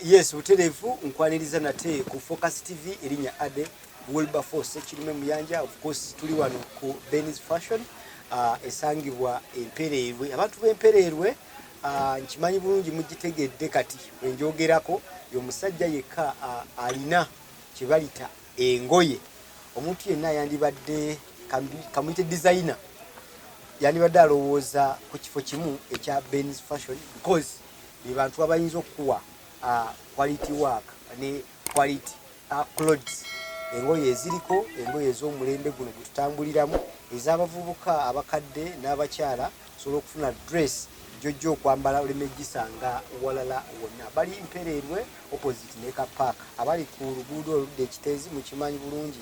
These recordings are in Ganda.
Yes, buterevu nkwaniriza nate ku Focus TV erinya Ade Wilberforce kirime muyanja. Of course tuli wano ku Benny's Fashion esangibwa empererwe. Abantu b'empererwe nkimanyi bulungi mugitegedde kati enjogerako y'omusajja yekka alina kibalita engoye. Omuntu yenna yandibadde kamuyite designer yandibadde alowooza ku kifo kimu ekya Benny's Fashion because be bantu abayinza okuwa quality work ne quality clothes. Engoye eziriko engoye ez'omulembe guno gututambuliramu ez'abavubuka abakadde n'abakyala sobola okufuna dress jojjo okwambala oleme gisanga walala wonna. Bali mpererwe opposite ne ka park abali ku luguudo oludde ekiteezi mu kimanyi bulungi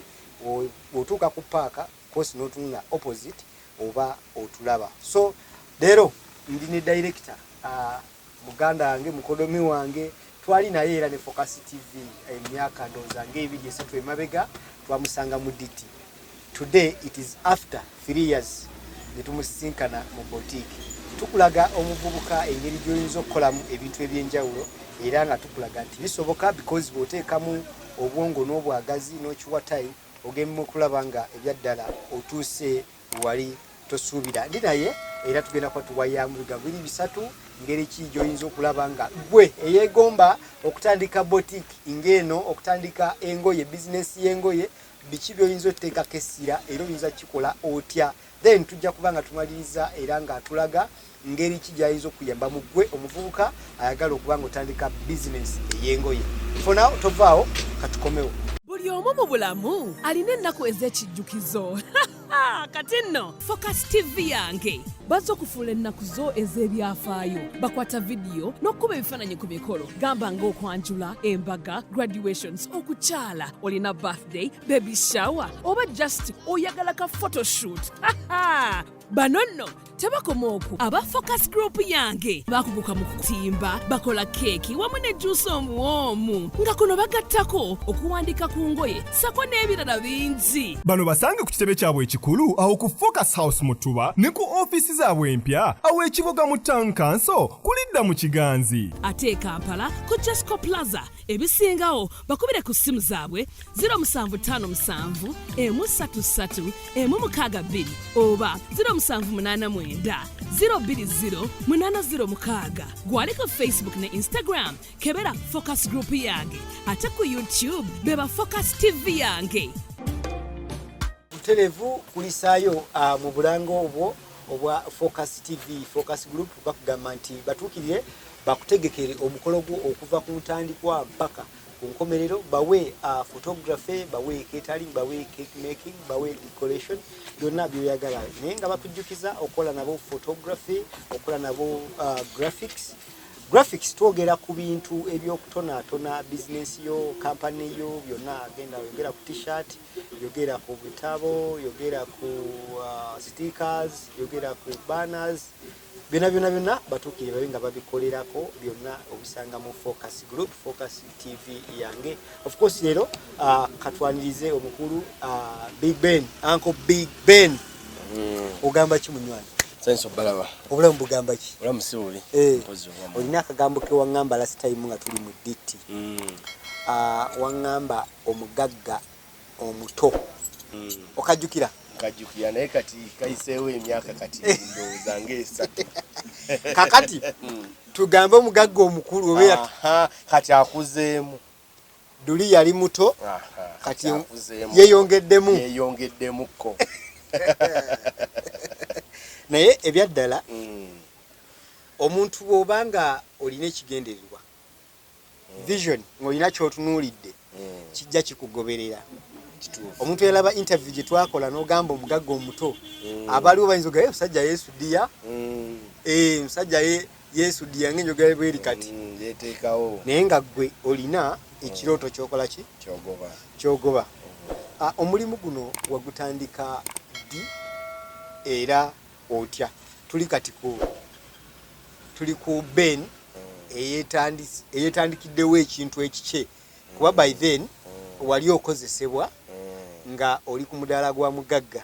otuuka ku park kosi n'otunula opposite oba otulaba. So leero ndi ne director muganda wange mukodomi wange twali naye era ne Focus TV emyaka ndowooza ng'ebiri-esatu emabega twamusanga mu DT. Today it is after 3 years ne tumusinkana mu boutique. Tukulaga omuvubuka engeri gy'oyinza okukolamu ebintu eby'enjawulo era nga tukulaga nti bisoboka because bw'oteekamu obwongo n'obwagazi n'okiwa time ogenda okulaba nga ebyaddala otuuse wali tosuubira. Ndi naye era tugenda kuba tuwayamu bigambo biri bisatu ngeri ki gy'oyinza okulaba nga gwe eyeegomba okutandika boutique ng'eno okutandika engoye bizinesi y'engoye biki by'oyinza oteekako essira era oyinza kikola otya. Then tujja kuba nga tumaliriza era nga atulaga ngeri ki gy'ayinza okuyamba mu gwe omuvubuka ayagala okuba nga otandika bizinesi ey'engoye. For now tovaawo katukomewo. Buli omu mu bulamu alina ennaku ez'ekijjukizo. Kati nno Focus TV yange bazze okufuula ennaku zo ez'ebyafaayo. Bakwata vidiyo n'okkuba ebifaananyi ku mikolo gamba ng'okwanjula, embaga, graduations, okukyala, olina birthday, baby shower oba just oyagala ka photoshoot. Bano nno tebakoma okwo. Aba Focus Group yange bakuguka mu kutimba, bakola keeki wamu ne juice omuwoomu nga kuno bagattako okuwandika ku ngoye sako n'ebirala bingi. Bano basange ku kitebe kyabwe ekikulu awo ku Focus House Mutuba ne ku ofiisi zaabwe empya awo ekibuga mu Town Council kulidda mu Kiganzi. Ate Kampala ku Jesco Plaza ebisingawo bakubire ku simu zaabwe 0757 133 162 oba 0789 020 806. Gwaliko Facebook ne Instagram kebera Focus Group yange. Ate ku YouTube beba Focus TV yange. Buterevu kulisaayo mu bulango obwo obwa Focus TV Focus Group bakugamba nti batuukirire bakutegekere omukolo gwo okuva ku ntandikwa mpaka ku nkomerero. Bawe photography, bawe catering, bawe cake making, bawe decoration, byonna byoyagala naye nga bakujjukiza okola nabo photography, okola nabo graphics twogera ku bintu ebyokutonaatona business yo company yo byonna agenda yogera ku t-shirt, yogera ku bitabo, yogera ku stickers, yogera ku banners, byonna batuukire babe nga babikolerako byonna obisanga mu Focus Group Focus TV yange. Of course leero katwanirize omukulu Big Ben, Uncle Big Ben. Ogamba ki munywani? Sense balaba. Obulamu bugamba ki? Obulamu siwuli. Olina akagambo ke wangamba last time nga tuli mu DT. Wangamba omugagga omuto. Okajjukira? Kajjukira naye kati kayiseewo emyaka kati ndowooza ng'esatu. Kakati tugambe omugagga omukulu obeera kati akuzeemu. Duli yali muto kati yeeyongeddemuko. Naye ebyaddala omuntu bw'obanga olina ekigendererwa vision ng'olina ky'otunuulidde kijja kikugoberera. Omuntu yalaba interview gye twakola n'ogamba omugagga omuto abaliwo bayinza ogaa omusajja yeesuddiya omusajja yeesuddiya ng'enjogera bweri kati yeteekawo naye nga ggwe olina ekirooto ky'okola ki ky'ogoba. Omulimu guno wagutandika ddi era otya? Tuli kati tuli ku Ben eyeetandikiddewo ekintu ekikye kuba by then wali okozesebwa nga oli ku mudaala gwa mugagga.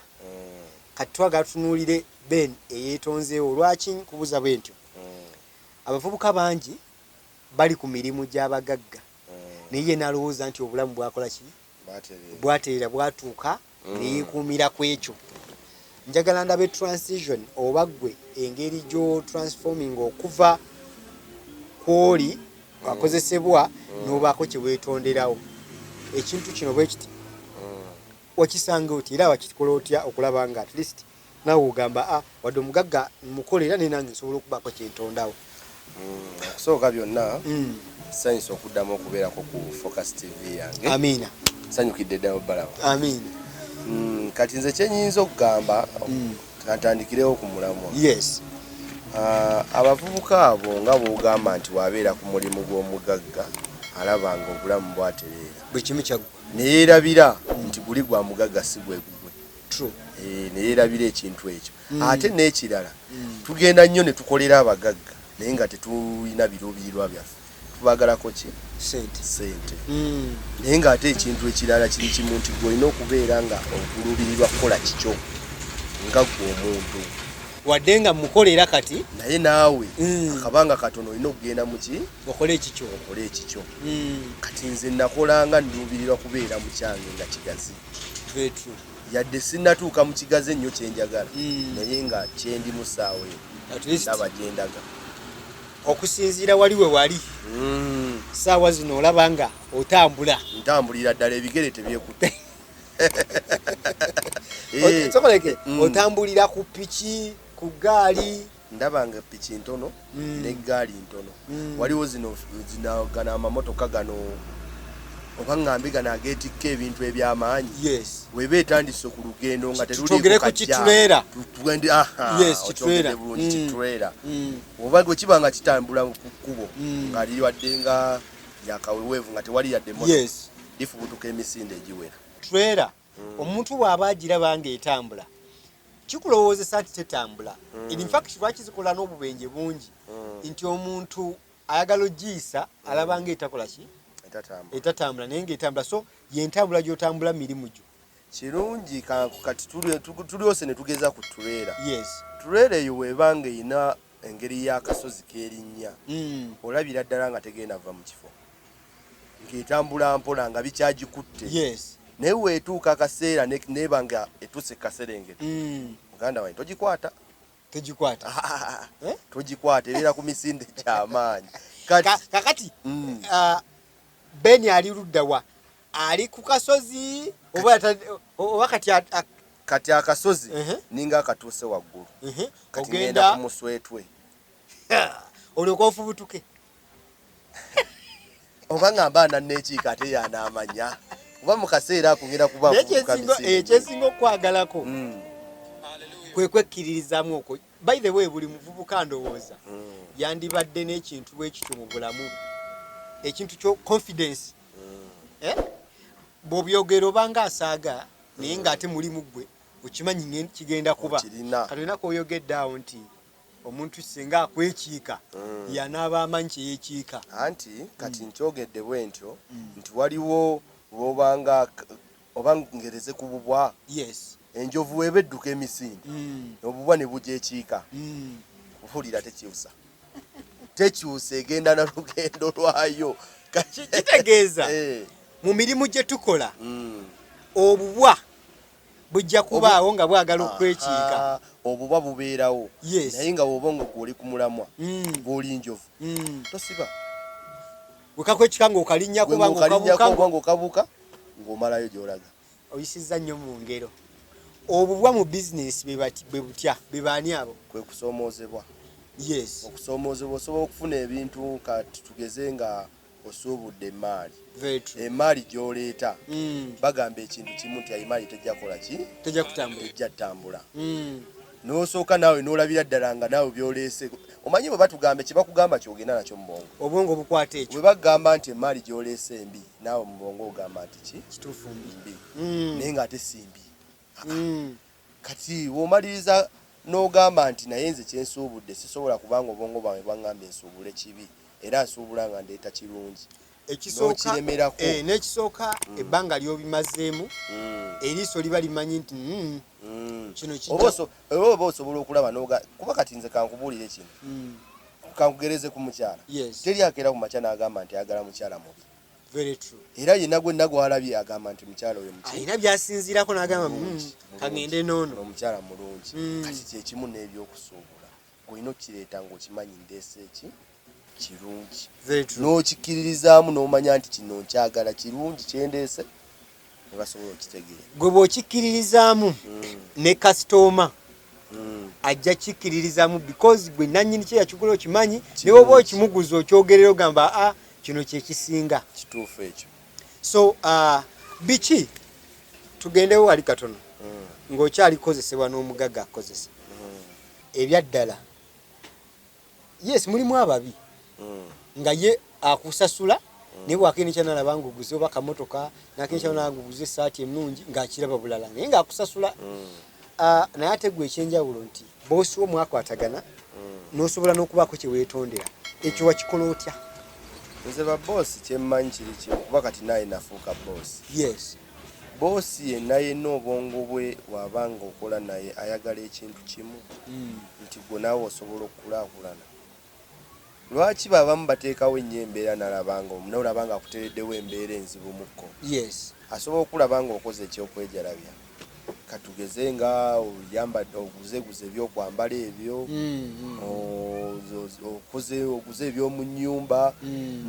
Kati twagala tunuulire Ben eyeetonzeewo. Lwaki nkubuza bwe ntyo? Abavubuka bangi bali ku mirimu gy'abagagga naye nalowooza nti obulamu bwakola ki bwatereera bwatuuka neyeekuumira ku ekyo. Njagala ndabe transition oba ggwe engeri gyo transforming okuva kwoli akozesebwa n'obaako kye weetonderawo. Ekintu kino bwe kiti wakisanga oti era wakikola otya okulaba nga at least naawe ogamba wadde omugagga mukolera naye nange nsobola okubaako kyentondawo. Okusooka byonna sanyusa okuddamu okubeerako ku Focus TV yange. Amiina. Sanyukidde ddala obbalawo. Amiina. Kati nze kyenyinza okugamba kantandikirewo ku mulamwa. Yes. Abavubuka abo nga bw'ogamba nti wabeera ku mulimu gw'omugagga alaba nga obulamu bwatereera. Bwe kimu kyaggwa. Neyeerabira nti guli gwa mugagga si gwe gugwe. True. Neyeerabira ekintu ekyo. Ate n'ekirala tugenda nnyo ne tukolera abagagga naye nga tetulina biruubirirwa byaffe. Tubagalako ki? Sente. Naye ng'ate ekintu ekirala kiri kimu nti gw'olina okubeera nga okuluubirirwa kukola kikyo nga gwe omuntu. Wadde nga mukolera kati naye naawe akabanga katono olina okugenda mu ki? okole ekikyo. Okole ekikyo. Kati nze nakolanga nduubirirwa kubeera mu kyange nga kigazi. Very true. Yadde sinnatuuka mu kigazi ennyo kye njagala naye nga kyendi mu ssaawa eyo at least ndaba gye ndaga. Okusinziira wali we wali ssaawa zino olaba nga otambula. Ntambulira ddala ebigere tebyekutte. Sokoleke otambulira ku piki ku gaali. Ndaba nga piki ntono n'eggaali ntono. Waliwo zino gano amamotoka gano oba ngambe gano ageetikka ebintu eby'amaanyi. Yes. Weba etandise ku lugendo nga tetugere ku kitulera. Yes, kitulera. Kitulera. Oba gwe kiba nga kitambula ku kkubo nga liwadde nga yakaweweevu nga tewali yadde moto. Yes. Lifubutuka emisinde egiwera. Tulera omuntu bw'aba agiraba nga etambula kikulowoozesa nti tetambula. In fact lwaki zikola n'obubenje bungi nti omuntu ayagala ogiyisa alaba nga etakola ki? Etatambula naye ng'etambula. So yentambula gy'otambula mirimu gyo. Kirungi kati tulyose ne tugeza ku tulera. Yes. Tulera eyo weebanga eyina engeri y'akasozi k'erinnya olabira ddala nga tegenda va mu kifo ng'etambula mpola nga bikyagikutte. Yes. Naye weetuuka akaseera neeba nga etuuse kaserengeta muganda wange togikwata. Togikwata ebeera ku misinde kyamaanyi. Kakati Ben ali ludda wa? Ali ku kasozi oba kati akasozi ninga akatuuse waggulu. Kati ngenda ku muswetwe. Olyoka ofubutuke. Oba ngamba nanneekiika ate yanaamanya. Oba mu kaseera ako ngenda kuba ekyesinga okwagalako kwe kwekkiririzaamu okwo. By the way buli muvubuka ndowooza yandibadde n'ekintu bwekityo mu bulamu. Ekintu kyo confidence. Bw'obyogera obanga asaaga naye ng'ate mulimu gwe okimanyi kigenda kuba. Katolina k'oyogedde awo nti omuntu singa akwekiika yanaaba amanyi kye yeekiika. Anti kati nkyogedde bwe ntyo nti waliwo bw'obanga oba ngereze ku bubwa. Yes. Enjovu weba edduka emisinde obubwa ne bugyekiika kuhulira tekyusa. Tekyusa egenda na lugendo lwayo. Kitegeeza mu mirimu gye tukola obubwa bujja kubaawo nga bwagala okwekiika. Obubwa bubeerawo naye nga woba nga gwoli ku mulamwa bw'oli njovu tosiba. Wekakwekika ng'okalinnya kubanga okabuuka ng'omalayo gy'olaga. Oyisizza nnyo mu ngero. Obubwa mu bizinesi bwe butya bebaani abo? Kwe kusoomoozebwa. Yes. Okusoomoozebwa osobola okufuna ebintu kati tugeze nga osuubudde emaali. Very true. Emaali gy'oleeta bagamba ekintu kimu nti emaali tejja kukola ki? Tejja kutambula. Tejja ttambula. N'osooka naawe n'olabira ddala nga naawe by'oleese. Omanyi bwe batugamba kye bakugamba ky'ogenda nakyo mu bwongo. Obwongo bukwata ekyo. Bwe bagamba nti emaali gy'oleese embi naawe mu bwongo ogamba nti ki? Kituufu mbi. Naye ng'ate si mbi. Kati w'omaliriza n'ogamba nti naye nze kyensuubudde sisobola kubanga obwongo bwange bwangambye nsuubule kibi era nsuubula nga ndeeta kirungi. N'ekisooka ebbanga ly'obimazeemu eriiso liba limanyi nti kino oba osobola okulaba kuba kati nze kankubuulire kino kankugereze ku mukyala Yes. teri akeera ku makya n'agamba nti ayagala mukyala mubi. Very true. Era yenna gwe nagwalabye agamba nti mukyala oyo muki Alina byasinziirako n'agamba kagende noono. omukyala mulungi. Kati kyekimu n'ebyokusuubula olina okukireeta ng'okimanyi ndeese eki kirungi. Very true. N'okikkiririzaamu n'omanya nti kino nkyagala kirungi kyendeese ne basobola okitegeera. Gwe bw'okikkiririzaamu ne kasitooma ajja kikkiririzaamu because gwe nannyini kye yakigula okimanyi ne bw'oba okimuguza okyogerera ogamba kino kyekisinga. Kituufu ekyo. So biki tugendewo wali katono ng'okyalikozesebwa n'omugagga akozesa ebyaddala. Yes, mulimu ababi nga ye akusasula naye bw'akendekya n'alaba ng'oguze oba kamotoka n'akendekya n'alaba ng'oguze essaati ennungi ng'akiraba bulala naye ng'akusasula. Naye ate gwe ekyenjawulo nti boosi wo mwakwatagana n'osobola n'okubaako kye weetondera. Ekyo wakikola otya? Nze ba boosi kyemmanyi kiri kimu kuba kati naye nafuuka boosi. Yes. Boosi yenna yenna obwongo bwe wabanga okola naye ayagala ekintu kimu nti gwe naawe osobola okukulaakulana. Lwaki babamu bateekawo ennyo embeera n'olaba nga akuteereddewo embeera enzibu mukko? Yes. Asobola okulaba ng'okoze ekyokwejalabya. Katugeze nga oyambadde oguzeguze ebyokwambala ebyo oguze ebyomu nnyumba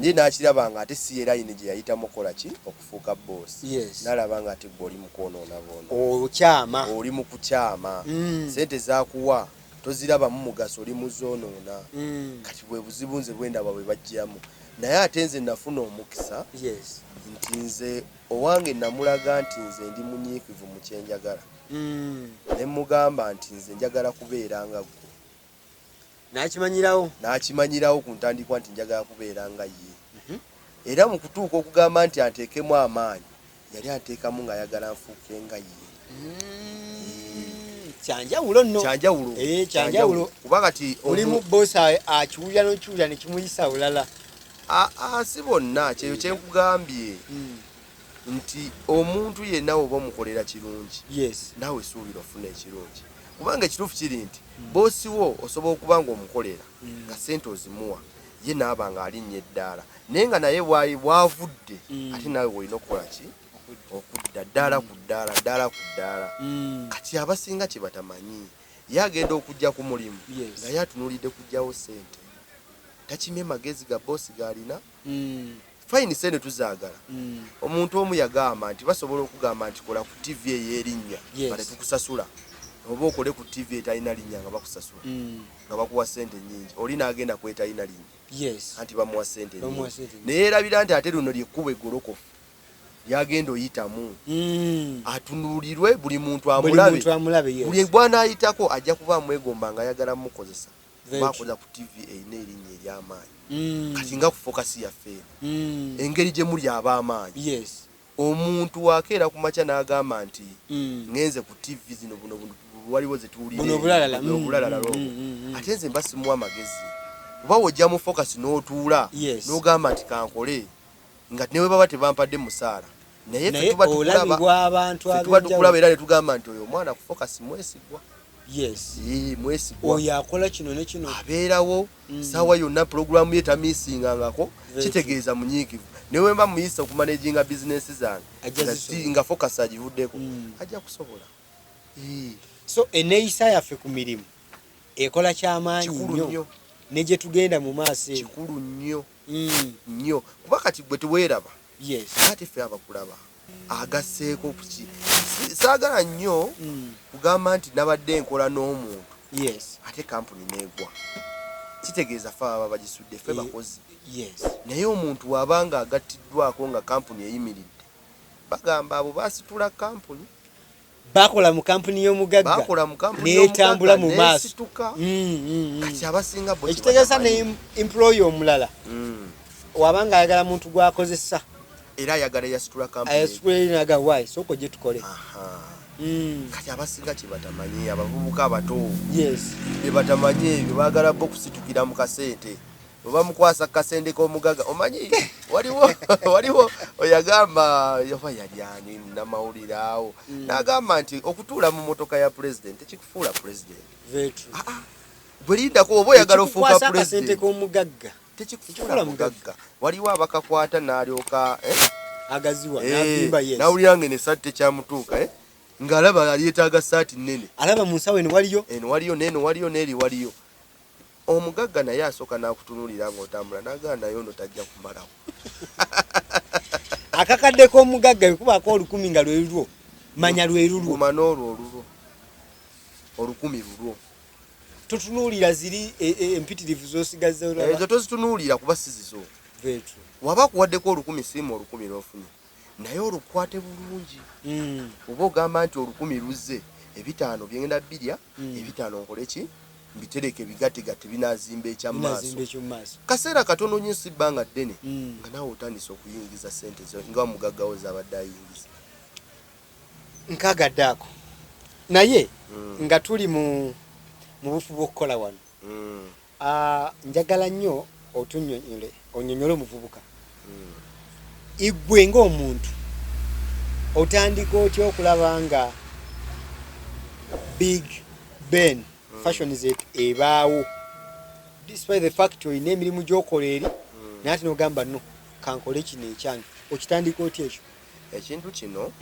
naye n'akiraba nga ate si era yine gye yayitamu kola ki okufuuka boosi. Yes. N'alaba nga ate gwe oli mu kwonoona boona. Okyama. Oli mu kukyama. Sente zaakuwa tozirabamu mugaso oli mu zoonoona. Kati bwe buzibu nze bwendaba bwe bajjamu. Naye ate nze nafuna omukisa nti nze owange namulaga nti nze ndi munyiikivu mu kyenjagala. Ne mugamba nti nze njagala kubeera nga ggwe. N'akimanyirawo ku ntandikwa nti njagala kubeera nga ye. Era mu kutuuka okugamba nti anteekemu amaanyi yali anteekamu ng'ayagala nfuuke nga ye. Kyanjawulo nno. Kyanjawulo. Kuba kati olimu boosi akiwulira n'okiwulira ne kimuyisa bulala. Si bonna kyeyo kyenkugambye nti omuntu yenna oba omukolera kirungi naawe suubira ofuna ekirungi. Kubanga ekituufu kiri nti boosi wo osobola okuba ng'omukolera nga sente ozimuwa ye naaba ng'alinnya eddaala naye nga naye bwavudde ate naawe olina okukola ki okudda ddaala ku ddaala. Kati abasinga kye batamanyi ye agenda okujja ku mulimu nga ye atunuulidde kujjawo sente. Takimye magezi ga boosi g'alina. Fayini sente tuzaagala. Omuntu omu yagamba nti basobola okugamba nti kola ku TV ey'erinnya nga tetukusasula oba okole ku TV etalina linnya nga bakusasula nga bakuwa sente nnyingi oli n'agenda ku etalina linnya anti bamuwa sente nnyingi naye yeerabira nti ate luno lyekkuba eggolokofu lyagenda oyitamu atunuulirwe buli muntu amulabe buli gw'anaayitako ajja kuba amwegomba nga ayagala mukozesa bakoza ku TV eyina erinnya ery'amaanyi. Kati nga ku fokasi yaffe engeri gye muli ab'amaanyi omuntu wakeera ku makya n'agamba nti ngenze ku TV zino buno waliwo ze tuwulire obulalala ate nze mba simuwa amagezi oba wojja mu fokasi n'otuula n'ogamba nti kankole nga newe baba tebampadde musaala naye ffe tuba tukulaba era ne tugamba nti oyo omwana ku fokasi mwesigwa. Mwesigwa oyo akola kino ne kino abeerawo saawa yonna pulogulaamu ye tamiisingangako kitegeeza munyiikivu. Newe mba muyisa okumanaginga bizinesi zange nga fokasi agivuddeko ajja kusobola. So eneeyisa yaffe ku mirimu ekola kyamaanyi nnyo ne gye tugenda mu maaso kikulu nnyo kuba kati gwe teweeraba ate ffe abakulaba agasseeko kuki. Saagala nnyo kugamba nti nabadde nkola n'omuntu ate kampuni neegwa kitegeeza ffe ababa bagisudde ffe bakozi. Naye omuntu wabanga agattiddwako nga kampuni eyimiridde bagamba abo baasitula kampuni bakola mu kampuni y'omugagga n'etambula mu maaso. Kati abasinga bo ekitegeeza ne employee omulala wabanga ayagala muntu gw'akozesa era ayagala yasitula kampuni naga wayi soko gye tukole. Kati abasinga kye batamanyi abavubuka abato bye batamanyi ebyo baagala bo kusitukira mu kasente oba mukwasa kasente k'omugagga omanyi waliwo oyagamba yoba yali ani namawulire awo n'agamba nti okutuula mu motoka ya pulezidenti tekikufuula pulezidenti. Bwelindako oba oyagala ofuuka sente president. k'omugagga. Tekikukula mugagga. Waliwo abakakwata n'alyoka agaziwa n'abimba yes. Nawulira ngene satte kyamutuuka ng'alaba alyetaaga saati nnene. Alaba mu nsawo eno waliyo. Eno waliyo n'eno waliyo n'eri waliyo. Omugagga naye asooka n'akutunuulira ng'otambula n'agamba naye ono tajja kumalawo. Akakadde k'omugagga bikubaako 1000 nga lwe lulwo. Manya lwe lulwo. Guma n'olwo olulwo. 1000 lulwo. Tutunuulira ziri empitirivu z'osigaza olaba. Ezo tozitunuulira kuba sizizo. Vetu. Waba kuwaddeko 1000 simu 1000 n'ofunye. Naye olukwate bulungi. Oba ogamba nti 1000 luzze, 5 byenda birya, 5 nkole ki? Mbitereke bigatigati binazimba ekyamaaso. Kaseera katono nnyo si bbanga ddene nga naawe otandise okuyingiza ssente zo nga omugaggawo z'abadde ayingiza. Nkagadde ako. Naye nga tuli mu bufu bw'okukola wano. Njagala nnyo onyonyole omuvubuka. Igwe ng'omuntu otandika otya okulaba nga Big Ben fashion Z ebaawo despite the fact oyina emirimu gy'okola eri naye ate n'ogamba no kankole kino ekyange okitandika otya ekyo? Ekintu kino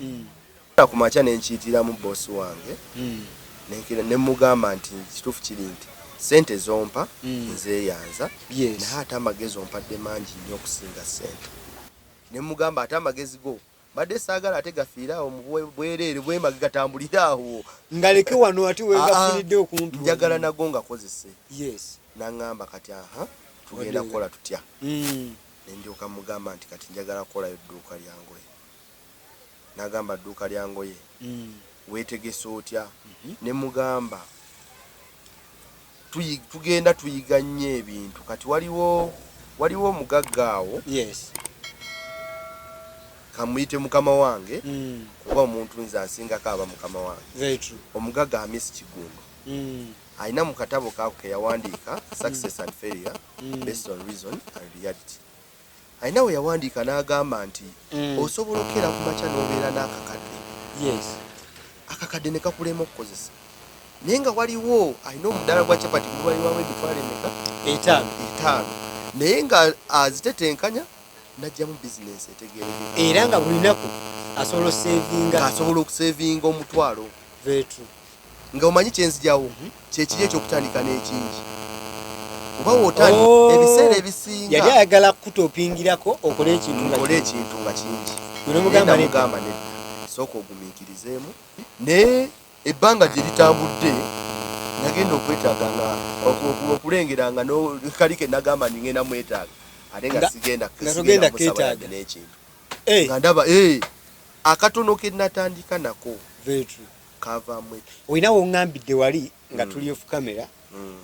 ku makya ne nkiyitiramu boosi wange ne mugamba nti kituufu kiri nti ssente zompa nzeeyanza naye ate amagezi ompadde mangi nnyo okusinga ssente. Ne mugamba ate amagezi go badde saagala ate gafiira awo mu bwereere bwemage gatambulira awo ngaleke wano ate wegafunidde okumpi njagala nago ngakozese. Yes. N'angamba kati tugenda kukola tutya. Ne ndyoka mugamba nti kati njagala kukolayo edduuka lya ngoye. N'agamba dduuka lya ngoye weetegese otya? Ne mugamba tugenda tuyiga nnyo ebintu kati waliwo omugagga awo. Yes. Kamuyite mukama wange kuba omuntu nze asingako aba mukama wange. Very true. Omugagga Hamisi Kigundu alina mu katabo kaako ke yawandiika Success and Failure Based on Reason and Reality. Alina we yawandiika n'agamba nti osobola okera ku makya n'obeera n'akakadde. Yes. Akakadde ne kakulema okukozesa. Naye nga waliwo alina omudaala gwa capati guwaliwawo emitwalo emeka? 5. Naye nga azitetenkanya najjamu bizinesi etegeerekeka. Era nga buli lunaku asobola okusevinga omutwalo. Very true. Nga omanyi kyenzijjawo kyekiri ekyokutandika n'ekingi. Oba wootandika ebiseera ebisinga yali ayagala kutopingirako okole ekintu nga kingi. Mugamba ne sooka ogumiikirizeemu naye ebbanga gye litambudde nagenda okwetaaganga okulengeranga kalike nagamba ningenda mwetaaga ate nga sigenda musabala n'ekintu nga ndaba akatono ke natandika nako kavaamu. Olina woŋŋambidde wali nga tuli off camera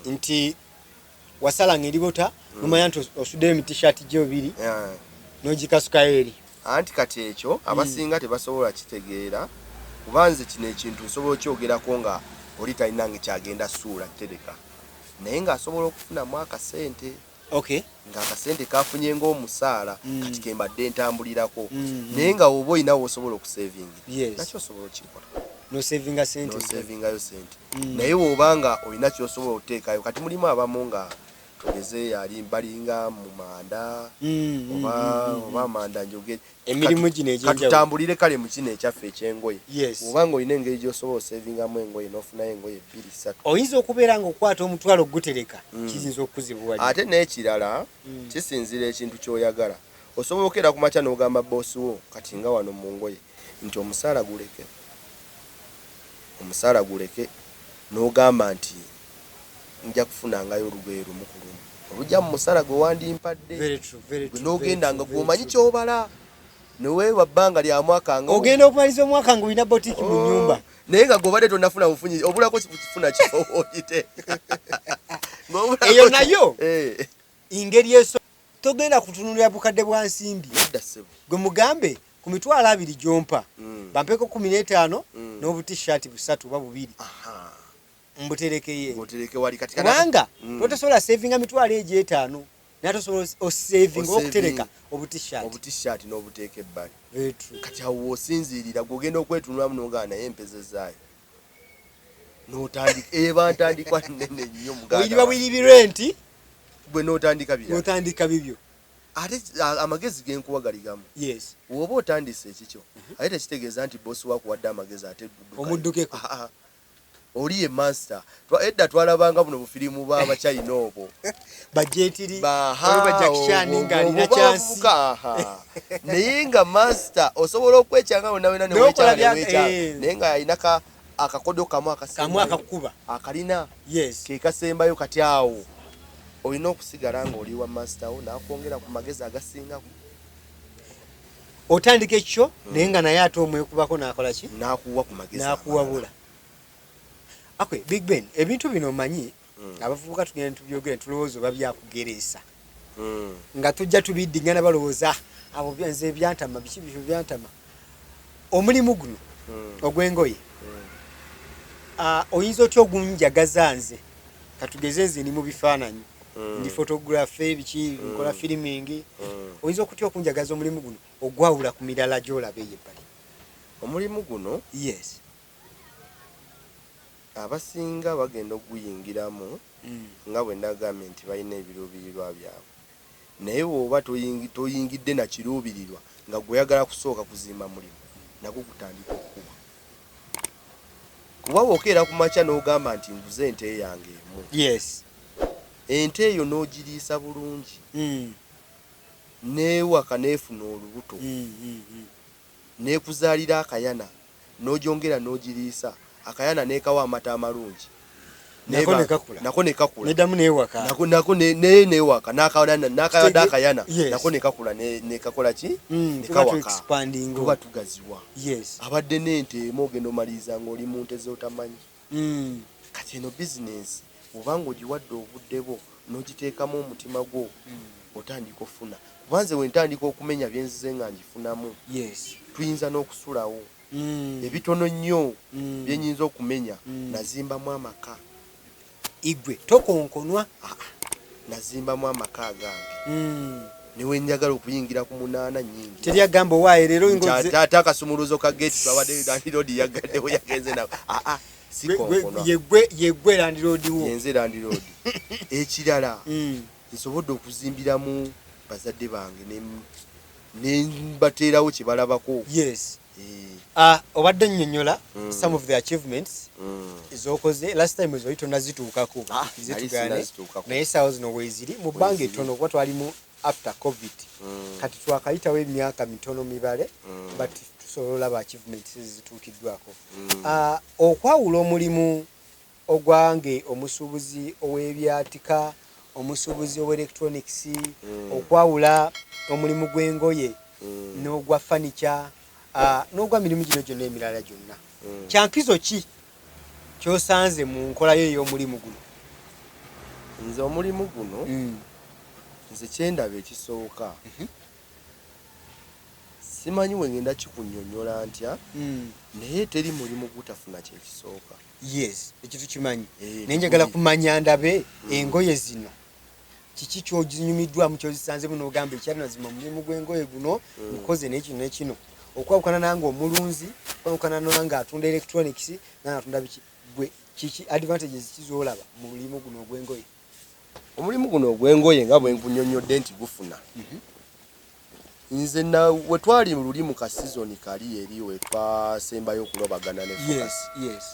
nti wasalanga eribota nomanya nti osuddeyo mu t-shirt gyo 2 n'ogikasukayo eri. Anti kati ekyo abasinga tebasobola kitegeera kuba nze kino ekintu nsobola okyogerako nga oli talinange kyagenda ssuula tereka naye ng'asobola okufunamu akasente. Okay. Ng'akasente kafunye ng'omusaala kati kembadde ntambulirako naye nga oba olinawo osobola okusevinga nakyo osobola okikola nosevingayo sente naye bw'obanga olina kyosobola okuteekayo kati mulimu abamu nga tugeze balinga mu manda oba manda njogere emirimu gino egyenjawulo katutambulire kale mu kino ekyaffe ekyengoye obanga olina engeri gy'osobola osevingamu engoye n'ofunayo engoye 2-3 oyinza okubeera ng'okwata omutwalo gutereka kiyinza okuzibuwa ate n'ekirala kisinzira ekintu ky'oyagala osobola okera ku makya n'ogamba boosi wo kati nga wano mu ngoye nti omusaala guleke n'ogamba nti nja kufunangayo olugoye lumu ku lumu olujja mu musala gwe wandimpadde n'ogenda nga gw'omanyi ky'obala neweewa bbanga lya mwaka nga ogenda okumaliza omwaka nga olina botiki mu nnyumba naye nga gw'obadde tonnafuna bufunyi obulako kifuna kifo oyite eyo nayo ingeri eso togenda kutunulira bukadde bwa nsimbi gwe mugambe ku mitwalo 2 gy'ompa bampeko 15 n'obutishaati 3 oba 2 mbutereke wali kati kubanga tosobola savinga mitwalo egyo 5 naye tosobola osavinga okutereka obutishaati n'obuteeka ebbali kati awo osinziirira gw'ogenda okwetunulamu n'ogaa naye empezezaayo n'otandika bantandikwa nnene nnyo muganda bwiribirenti bwe n'otandika bibyo ate amagezi genkuwa galigamu yes woba otandise ekikyo ate tekitegeeza nti bosi wakuwadde amagezi ate omuddukeko oli ye master edda twalabanga buno bufirimu b'Abachina obwo bajetiri bajakishani ngalina chansi naye nga master osobola okwekyanga wena ne wekyanga naye nga alina akakodo kamu akakuba akalina yes ke kasembayo kati awo olina okusigala ng'oli wa master wo n'akwongera ku magezi agasingako otandika ekyo naye nga naye ate omwekubako n'akola ki n'akuwa ku magezi n'akuwabula akwe Big Ben ebintu bino omanyi abavubuka tugenda tubyogera tulowooza oba byakugereesa nga tujja tubiddingana balowooza abo byanze ebyantama biki byo byantama omulimu guno ogw'engoye oyinza otya ogunjagaza nze katugeze nze ndi mu bifaananyi ndi photography biki nkola filming oyinza okutya okunjagaza omulimu guno ogwawula ku mirala gy'olaba eyebbali omulimu guno yes abasinga bagenda okuyingiramu nga bwe ndagambye nti balina ebiruubirirwa byabwe naye bw'oba toyingidde na kiruubirirwa nga gweyagala kusooka kuzimba mulimu nagwo gutandika okukuba kuba bw'okeera ku makya n'ogamba nti nguze ente yange emu yes ente eyo n'ogiriisa bulungi neewaka neefuna olubuto neekuzaalira akayana n'ogyongera n'ogiriisa akayana neekawa amata amalungi nako nekakula nedamu neewaka nako neewaka n'akayadde akayana nako nekakula nekakola ki nekawaka tuba tugaziwa abadde n'ente emu ogenda omaliriza ng'oli mu nte z'otamanyi kati eno bizinensi obanga ogiwadde obudde bwo n'ogiteekamu omutima gwo otandika ofuna kubanze wentandika okumenya byenzize nga njifunamu tuyinza n'okusulawo ebitono nnyo byenyinza okumenya nazimbamu amaka igwe tokonkonwa nazimbamu amaka agange niwe njagala okuyingira ku munaana nnyingi teri agamba owaaye leero ngoze ate akasumuluzo ka gate twabadde landiroodi yagaddewo yagenze nawe sikonkonwa yegwe landiroodi wo yenze landiroodi ekirala nsobodde okuzimbiramu bazadde bange nembateerawo kye balabako yes obadde nnyonnyola some of the achievements ezokoze last time ezo tonazituukako zitugane naye saawa zino weeziri mu bbanga ettono kuba twalimu after covid kati twakayitawo emyaka mitono mibale but tusobola olaba achievements ezituukiddwako okwawula omulimu ogwange omusuubuzi ow'ebyatika omusuubuzi ow'electronics okwawula omulimu gw'engoye n'ogwa furniture n'ogwa mirimu gino gyonna emirala gyonna kyankizo ki kyosanze mu nkolayo ey'omulimu guno nze omulimu guno nze kyendaba ekisooka simanyi wengenda kikunnyonnyola ntya naye teri mulimu gutafuna kyekisooka yes ekyo tukimanyi naye njagala kumanya ndabe engoye zino kiki kyozinyumiddwamu kyozisanze muno ogamba ekyanazima omulimu gw'engoye guno nkoze n'ekino n'ekino okwawukana nange omulunzi okwawukana nange atunda electronics nange atunda biki gwe kiki advantages kizoolaba mu mulimu guno ogw'engoye omulimu guno ogw'engoye nga bwe nkunnyonnyodde nti gufuna nze we twali mu luli mu kasizoni kali eri we twasembayo okulobagana ne focus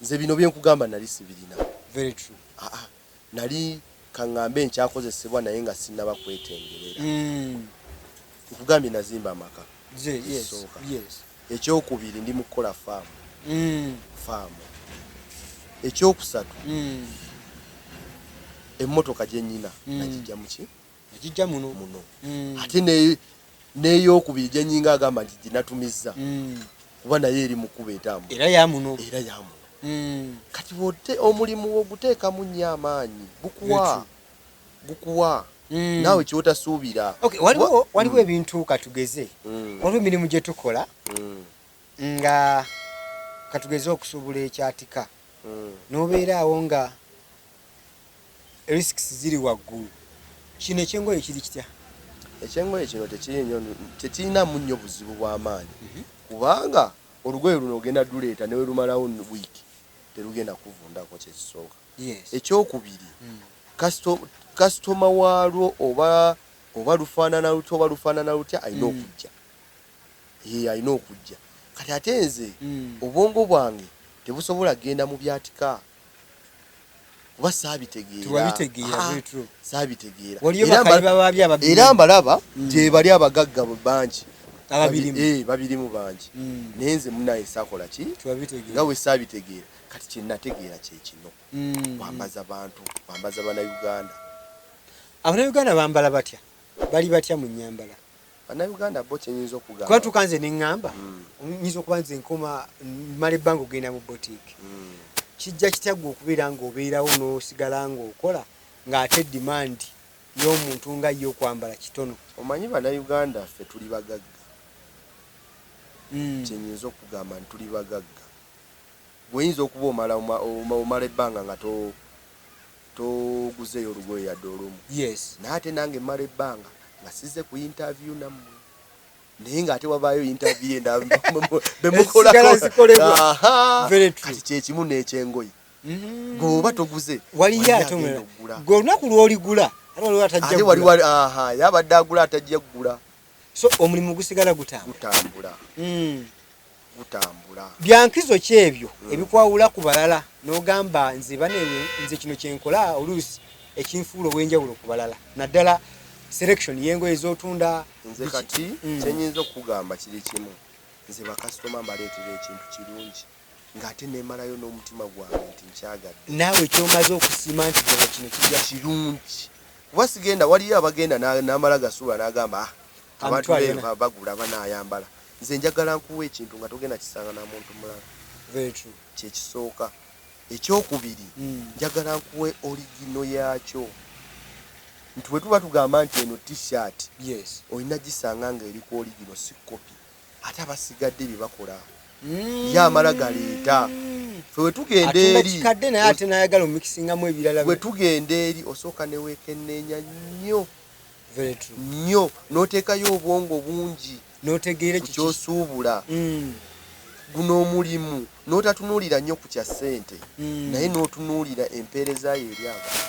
nze bino byenkugamba nali sibirina very true nali kaŋŋambe nkyakozesebwa naye nga sinnaba kwetengerera nkugambye nazimba amaka ekyokubiri ndi mu kukola faamu ekyokusatu emmotoka gye nnyina nagijja muki nagijja muno ate n'eyokubiri gye nnyinga agamba nti ginatumizza kuba naye eri mukuba etambula era yamuno kati omulimu oguteekamu nnyo amaanyi gukuwa naawe kyotasuubira waliwo ebintu katugeze waliwo emirimu gye tukola nga katugeze okusuubula ekyatika n'obeera awo nga risks ziri waggulu kino ekyengoye kiri kitya ekyengoye kino tekirinamu nnyo buzibu bw'amaanyi kubanga olugoye luno ogenda duleeta newe lumalawo wiiki terugenda kuvundako kyekisooka. Yes. Ekyokubiri kasitoma waalwo oba lufaanana lutya oba lufaanana lutya alina okujja. Alina okujja. Kati ate nze obwongo bwange tebusobola genda mu byatika kuba saabitegeera. Saabitegeera. Era mbalaba gye bali abagagga bangi. Babirimu bangi. Naye nze munaye saakola ki? Nga bwe saabitegeera. Kati kye nategeera kye kino. Kwambaza bantu, kwambaza Bannayuganda. Abannayuganda bambala batya? Bali batya mu nnyambala? Bannayuganda bo kye nyinza okugamba. Kuba tukanze ne ŋŋamba, nyinza okuba nze nkoma mala ebbanga ogenda mu boutique. Kijja kitagwa okubeera ng'obeerawo n'osigala ng'okola ng'ate demand y'omuntu nga ye okwambala kitono. Omanyi Bannayuganda ffe tuli bagagga. Kye nyinza okugamba nti tuli bagagga. Bw'oyinza okuba omala ebbanga nga toguzeeyo olugoye yadde olumu. Yes. Naye ate nange mmala ebbanga nga sizze ku interview nammwe. Naye ng'ate wabaayo interview endala bemukolako. Kati kyekimu n'ekyengoye. Bw'oba toguze waliyo ate gwe olunaku lw'oligula ate wali yabadde agula atajja kugula. So omulimu gusigala gutambula. Byankizo ki ebyo ebikwawula ku balala n'ogamba nze kino kyenkola oluusi ekinfuula obw'enjawulo ku balala naddala selection y'engoye ez'otunda? Nze kati kyenyinza okugamba kiri kimu, nze bakasitoma mbaleetera ekintu kirungi ng'ate neemalayo n'omutima gwange nti nkyagadde. Naawe kyomaze okusiima nti kino kijja kirungi. Kuba sigenda waliyo abagenda n'amala gasuula n'agamba abantu bagula banaayambala. Nze njagala nkuwa ekintu nga togenda kisanga na muntu mulala. Very true. Kyekisooka. Ekyokubiri njagala nkuwe origino yaakyo. Nti bwe tuba tugamba nti eno t-shirt olina gisanga nga eri ku origino si kopi. Ate abasigadde bye bakola yamala galeeta. Ffe we tugenda eri kikadde naye ate n'ayagala omukisingamu ebirala. Bwe tugenda eri osooka ne weekenneenya nnyo. Very true. Nnyo n'oteekayo obwongo bungi. N'otegeera ky'osuubula. Guno omulimu n'otatunuulira nnyo ku kya ssente naye n'otunuulira empeereza yo eri abantu.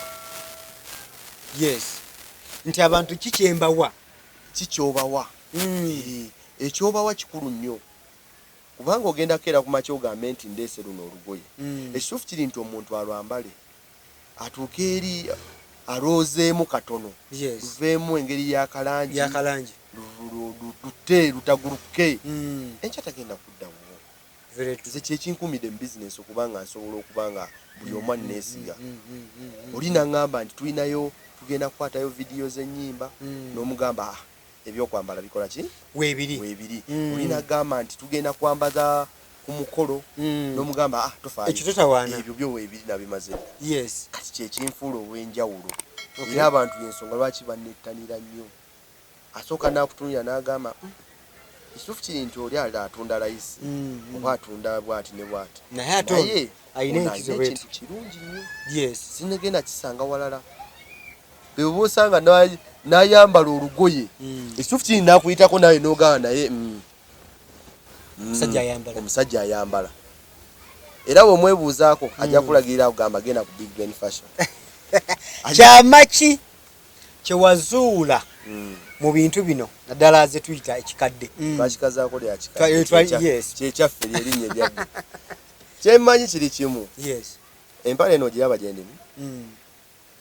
Yes. Nti abantu kikyembawa. Kikyobawa. Ekyobawa kikulu nnyo. Kubanga ogenda keera ku makya ogambe nti ndeese luno olugoye. Ekituufu kiri nti omuntu alwambale atuuke eri aloozeemu katono. Luveemu engeri y'akalangi. Lutaguluke. Enkya tagenda kuddawo. Nze kyekinkumidde mu bizinesi okubanga nsobola okubanga buli omu anneesiga. Oli n'aŋŋamba nti tugenda kukwatayo vidiyo z'ennyimba n'omugamba ebyokwambala bikola ki? Weebiri. Oli n'agamba nti tugenda kwambaza ku mukolo n'omugamba tofaayo. Ekyo totawaana. Ebyo byo weebiri nabimaze. Yes. Kati kyekinfuula obw'enjawulo. Era abantu y'ensonga lwaki bannettanira nnyo. Asooka n'akutunulira n'agamba ekituufu kiri nti oli atunda layisi oba atunda bw'ati ne bw'ati. Naye ayina ekintu kirungi nnyo. Yes. Sinagenda kisanga walala. Bwe bw'osanga n'ayambala olugoye ekituufu kiri n'akuyitako nawe n'ogamba naye omusajja ayambala. Era bw'omwebuuzaako ajja kulagirira kugamba genda ku Big Ben Fashion. Kyamaki kyewazuula mu bintu bino naddala ze tuyita ekikadde. Bakikazaako lya kikadde. Kyekyaffe lyerinnya eryadde. Kyemmanyi kiri kimu. Empale eno giraba gye ndimu.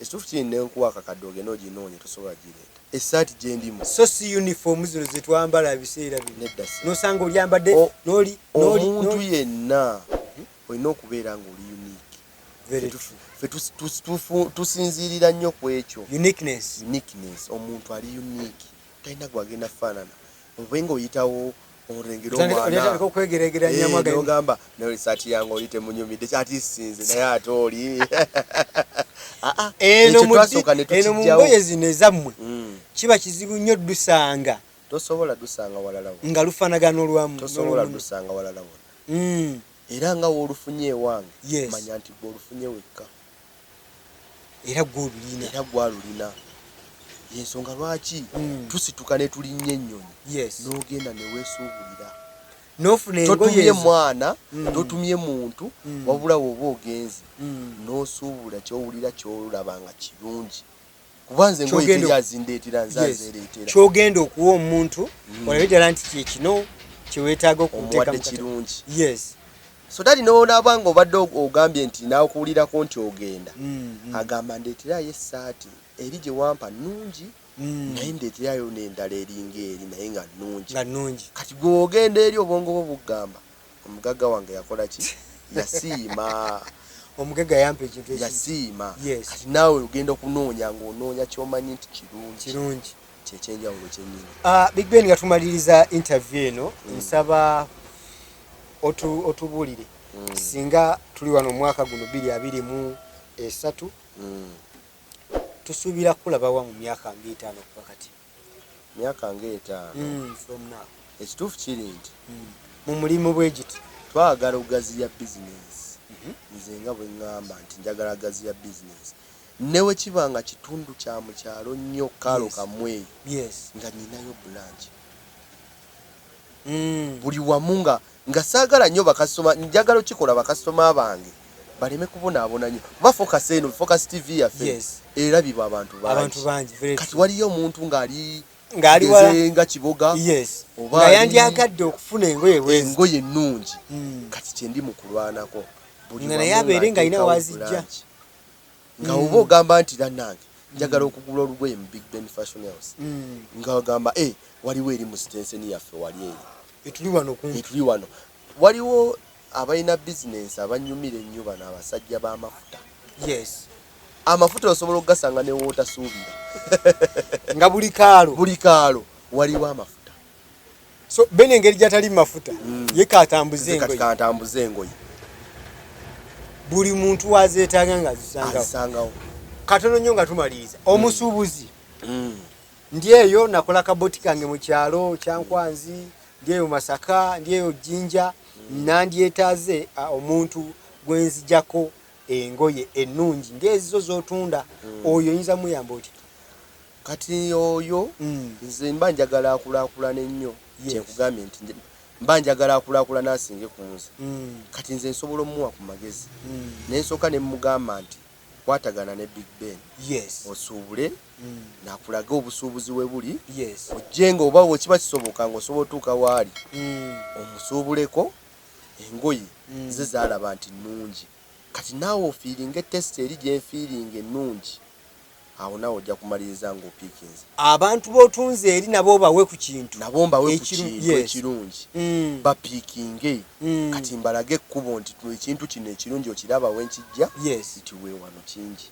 Ekituufu kiri nenkuwa akakadde ogenda oginoonya tosobola gireeta. Essaati gye ndimu. So si uniform zino ze twambala ebiseera bino. Nedda si. N'osanga olyambadde n'oli. Omuntu yenna olina okubeera ng'oli unique. Very true. Tusinziirira nnyo ku ekyo. Uniqueness. Omuntu ali unique. Talina gwagenda faanana. Obenga oyitawo olengera omwana. Okwegeregeranya mwagala. N'ogamba nawe essaati yange oli temunyumidde ati sinze naye ate oli. Eno mu ngoye zino ezammwe kiba kizibu nnyo dusanga. Tosobola dusanga walala wonna. Nga lufanagana olwamu. Tosobola dusanga walala wonna. Era nga w'olufunye ewange manya nti gw'olufunye wekka. Era gwalulina. Yensonga lwaki tusituka ne tulinnya ennyonyi. N'ogenda ne weesuubulira. nofune totumye mwana totumye muntu wabula woba ogenzi nosuubula kyowulira kyolaba nga kirungi kubanze ngoye teri azindeetera nzazeereetera kyogenda okuwa omuntu olabe ddala nti kyekino kyeweetaaga okuteeka kirungi yes so tali noonaba nga obadde ogambye nti nakuwulirako nti ogenda agamba ndeeterayo essaati eri gye wampa nnungi naye ndeeterayo n'endala eringa eri naye nga nnungi kati gw'ogenda eri obwongo bwo bugamba omugagga wange yakola ki yasiima omugagga yampa ekintu yasiima kati naawe ogenda okunoonya ng'onoonya ky'omanyi nti kirungi kyekyenjawulo kyennyini. Big Ben nga tumaliriza interview eno nsaba otubuulire singa tuli wano omwaka guno 2023 tusuubira kulabawa mu myaka 5 kuva kati myaka 5 from now ekituufu kiri nti mu mulimu bwe giti twagala ogaziya bizinesi nze nga bwe ŋŋamba nti njagala gaziya bizinesi newe kiba nga kitundu kya mu kyalo nnyo kaalo kamweyo nga nyinayo bulanki buli wamu nga saagala nnyo bakasitoma njagala okikola bakasitoma bange baleme kubonaabona nnyo kuba Focus TV yaffe erabibwa abantu bangi kati waliyo omuntu ng'ali nga kiboga nga yandyagadde okufuna engoye ennungi kati kye ndi mu kulwanako nga naye abeere nga alina wazijja nga oba ogamba nti lannange njagala okugula olugoye mu Big Ben Fashion House nga ogamba waliwo eri mu sitenseni yaffe wali eri etuli wano waliwo abalina bizinesi abanyumira ennyo bano abasajja b'amafuta amafuta osobola okugasanga ne wootasuubira nga buli kaalo waliwo amafuta so Ben engeri gy'atali mafuta ye katambuze engoye buli muntu wazeetaaga nga azisangawo katono nnyo nga tumaliriza omusuubuzi ndi eyo nakola kaboti kange mu kyalo kyankwanzi ndi eyo Masaka ndi eyo Jinja nandyetaaze omuntu gwenzijako engoye ennungi ng'ezizo z'otunda oyo oyinza muyamba oti kati oyo nze mba njagala akulaakulana ennyo kyenkugambye nti mba njagala akulaakulana asinge ku nze kati nze nsobola omuwa ku magezi naye nsooka ne mugamba nti kwatagana ne Big Ben osuubule nakulage obusuubuzi we buli ojjenga oba wekiba kisoboka ng'osobola otuuka waali omusuubuleko engoye ze zaalaba nti nnungi kati naawe ofiiringa etesita eri gyenfiiringa ennungi awo naawe ojja kumaliriza ng'opiikinze abantu b'otunze eri nabo bawe ku kintu ekirungi bapiikinge kati mbalage ekkubo nti ekintu kino ekirungi okiraba wenkijja nti weewano kingi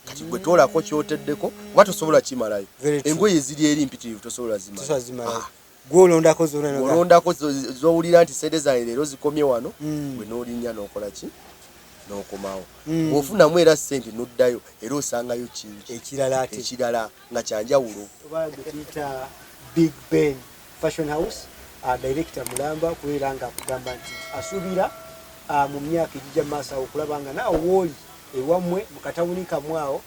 kati gwe toolako kyoteddeko oba tosobola kimalayo engoye eziri eri mpitirivu tosobola zimalayo gwolondako zowulira nti sente zange leero zikomye wano gwe n'olinnya n'okola ki n'okomawo ofunamu era ssente n'oddayo era osangayo kingi ekirala nga kyanjawulo tuyita Big Ben Fashion House director Mulamba kubeera nga akugamba nti asuubira mu myaka egijja maaso okulaba nga naawe wooli ewammwe mu katawuni kammwe awo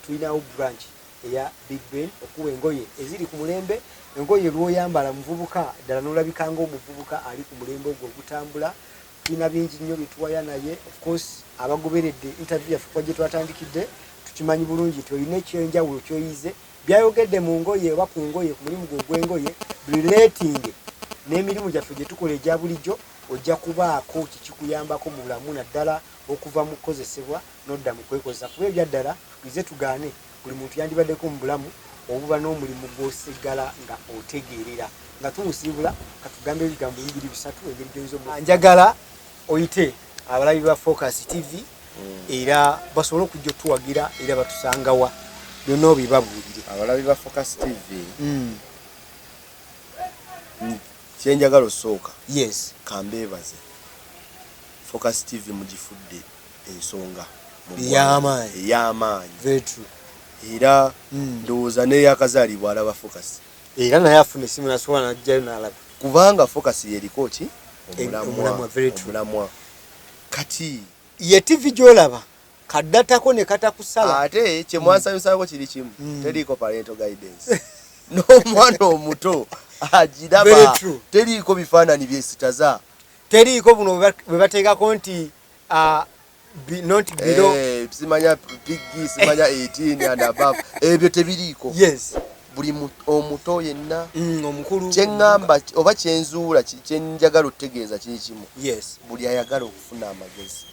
tulinawo branch eya Big Ben okuwa engoye eziri ku mulembe engoye lw'oyambala muvubuka ddala n'olabika ng'omuvubuka ali ku mulembe ogwo ogutambula tulina bingi nnyo byetuwaya naye of course abagoberedde interview yaffe kwa gye twatandikidde tukimanyi bulungi nti olina ekyenjawulo kyoyize byayogedde mu ngoye oba ku ngoye ku mulimu gwe ogw'engoye relating n'emirimu gyaffe gye tukola egya bulijjo ojja kubaako kikikuyambako mu bulamu naddala okuva mu kukozesebwa n'odda mu kwekozesa kuba ebyaddala twize tugaane buli muntu yandibaddeko mu bulamu obuba n'omulimu gw'osigala nga otegeerera nga tumusiibula katugambe ebigambo 2-3 engeri gy'oyinza njagala oyite abalabi ba Focus TV era basobole okujja otuwagira era batusangawa byonna obibabuulire abalabi ba Focus TV kyenjagala osooka kambeebaze Focus TV mugifudde ensonga ey'amaanyi era ndowooza n'eyakazaalibwa alaba Focus era naye afuna essimu nasobola najjayo n'alaba kubanga Focus yeriko ki omulamwa kati ye TV gy'olaba kaddatako ne katakusala ate kye mwasanyusako kiri kimu teriiko parental guidance n'omwana omuto agiraba teriiko bifaananyi byesitaza teriiko buno bwe bateekako nti not below simanya piggy simanya 18 and above ebyo tebiriiko yes buli omuto yenna omukulu kyeŋŋamba oba kyenzuula kyenjagala okutegeeza kiri kimu yes buli ayagala okufuna amagezi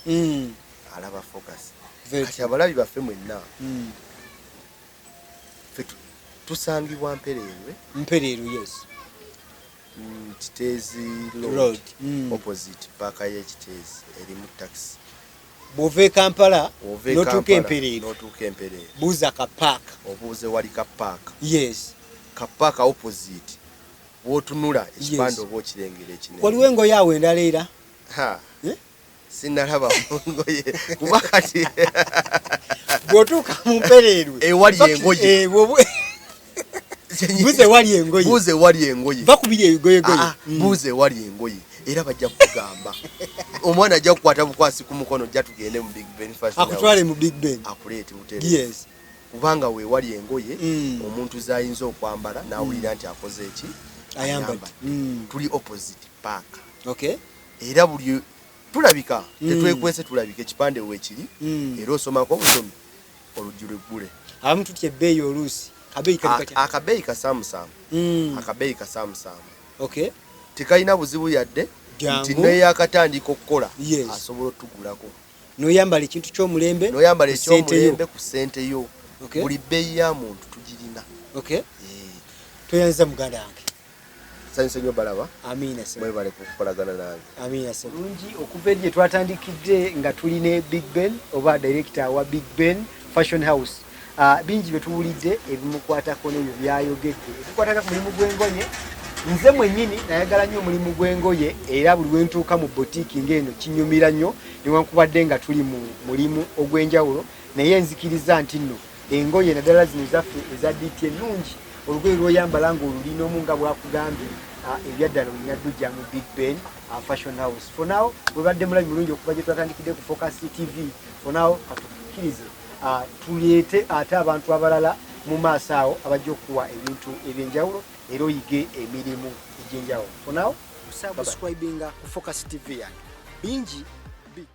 alaba focus kati abalabi baffe mwenna tusangibwa mpereerwe yes Kiteezi road opposite paaka y'ekiteezi erimu taxi bw'ova Kampala n'otuuka Empereero buuza kapaaka obuuze wali kapaaka yes kapaaka opposite bw'otunula ekipande oba okirengera ekinene waliwo engoye awo endala era sinalaba ngoye kuba kati bw'otuuka mu Mpereerwe ewali engoye buuze wali engoye bakubiri ebigoyegoye buuze wali engoye era bajja kugamba omwana ajja kukwata bukwasi ku mukono ajja tugende mu Big Ben fashion akutwale mu Big Ben akuleete butere yes kubanga we wali engoye omuntu zayinza okwambala n'awulira nti akoze eki ayambadde tuli opposite park okay era buli tulabika tetwekwese tulabika ekipande weekiri era osomako obusomi oluggi lweggule abamu tutya ebbeeyi oluusi akabeeyi kasaamusaamu akabeeyi kasaamusaamu okay tekayina buzibu yadde nti neyakatandika okukola asobola otugulako noyambala ekintu ky'omulembe ku ssente yo buli bbeeyi ya muntu tugirina toyanza muganda wange sanyusa nnyo balaba amiina mwebale kukolagana nange amiina bulungi okuva eri gye twatandikidde nga tulina Big Ben oba director wa Big Ben Fashion House bingi bye tuwulidde ebimukwatako n'ebyo byayogedde ebikwatako ku mulimu gw'engoye nze mwennyini nayagala nnyo omulimu gw'engoye era buli lwe ntuuka mu botiiki ng'eno kinyumira nnyo newankubadde nga tuli mu mulimu ogw'enjawulo naye nzikiriza nti nno engoye naddala zino zaffe eza DT ennungi olugoye lw'oyambala ng'olulina omu nga bwakugambye ebyaddala olina ddujja mu Big Ben Fashion House. For now webadde mulabi mulungi okuva gye twatandikidde ku Focus TV. For now katukkirize tuleete ate abantu abalala mu maaso awo abajja okuwa ebintu eby'enjawulo era oyige emirimu egy'enjawulo. For now subscribinga ku Focus TV yange bingi